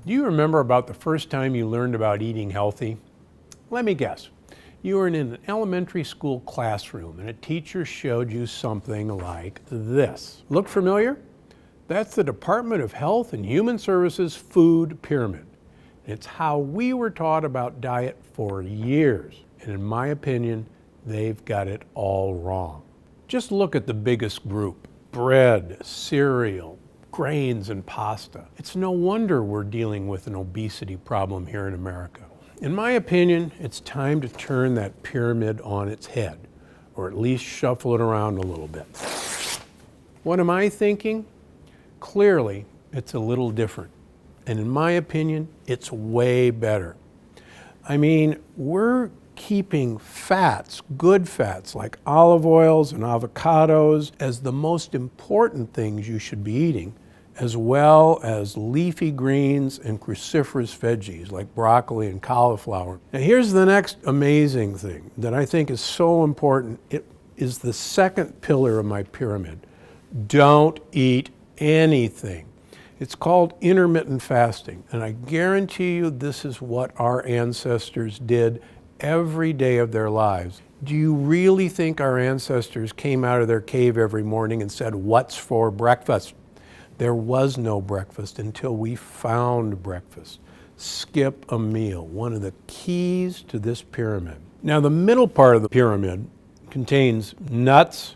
Do you remember about the first time you learned about eating healthy? Let me guess. You were in an elementary school classroom and a teacher showed you something like this. Look familiar? That's the Department of Health and Human Services food pyramid. It's how we were taught about diet for years. And in my opinion, they've got it all wrong. Just look at the biggest group: bread, cereal, grains, and pasta. It's no wonder we're dealing with an obesity problem here in America. In my opinion, it's time to turn that pyramid on its head, or at least shuffle it around a little bit. What am I thinking? Clearly, it's a little different. And in my opinion, it's way better. I mean, we're keeping fats, good fats like olive oils and avocados, as the most important things you should be eating, as well as leafy greens and cruciferous veggies like broccoli and cauliflower. Now here's the next amazing thing that I think is so important. It is the second pillar of my pyramid. Don't eat anything. It's called intermittent fasting, and I guarantee you this is what our ancestors did every day of their lives. Do you really think our ancestors came out of their cave every morning and said, "What's for breakfast?" There was no breakfast until we found breakfast. Skip a meal, one of the keys to this pyramid. Now, the middle part of the pyramid contains nuts,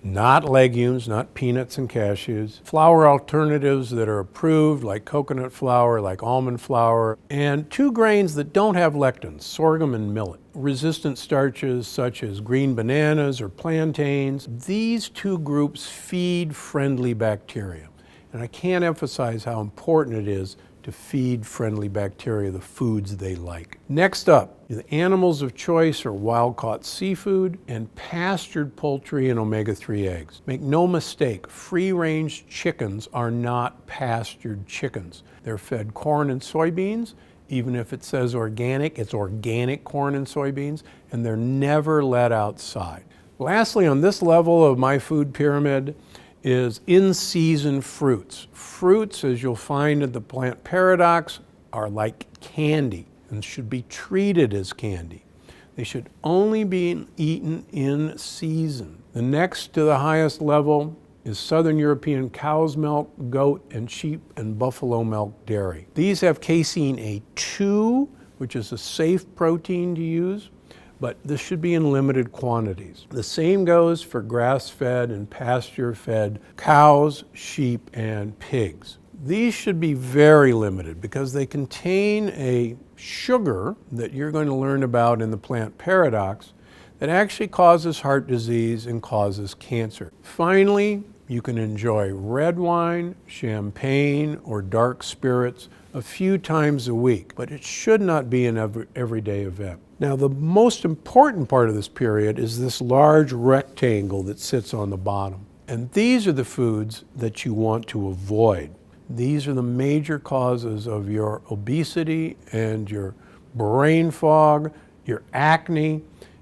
not legumes, not peanuts and cashews, flour alternatives that are approved like coconut flour, like almond flour, and two grains that don't have lectins, sorghum and millet. Resistant starches such as green bananas or plantains. These two groups feed friendly bacteria. And I can't emphasize how important it is to feed friendly bacteria the foods they like. Next up, the animals of choice are wild-caught seafood and pastured poultry and omega-3 eggs. Make no mistake, free-range chickens are not pastured chickens. They're fed corn and soybeans. Even if it says organic, it's organic corn and soybeans, and they're never let outside. Lastly, on this level of my food pyramid is in-season fruits. Fruits, as you'll find in the plant paradox, are like candy and should be treated as candy. They should only be eaten in season. The next to the highest level is Southern European cow's milk, goat, and sheep and buffalo milk dairy. These have casein A2, which is a safe protein to use, but this should be in limited quantities. The same goes for grass-fed and pasture-fed cows, sheep, and pigs. These should be very limited because they contain a sugar that you're going to learn about in the plant paradox that actually causes heart disease and causes cancer. Finally, you can enjoy red wine, champagne, or dark spirits a few times a week, but it should not be an everyday event. Now, the most important part of this period is this large rectangle that sits on the bottom. And these are the foods that you want to avoid. These are the major causes of your obesity and your brain fog, your acne,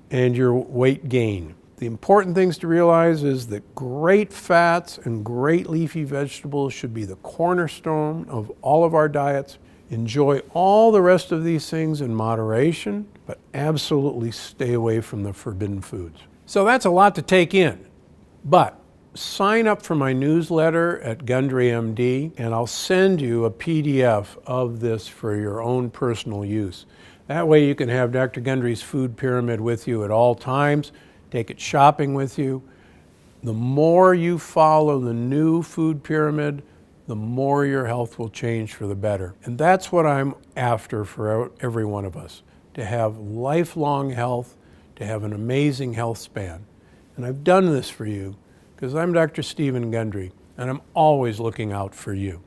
and your weight gain. The important things to realize is that great fats and great leafy vegetables should be the cornerstone of all of our diets. Enjoy all the rest of these things in moderation, but absolutely stay away from the forbidden foods. So that's a lot to take in, but sign up for my newsletter at Gundry MD, and I'll send you a PDF of this for your own personal use. That way you can have Dr. Gundry's food pyramid with you at all times, take it shopping with you. The more you follow the new food pyramid, the more your health will change for the better. And that's what I'm after for every one of us, to have lifelong health, to have an amazing health span. And I've done this for you because I'm Dr. Stephen Gundry, and I'm always looking out for you.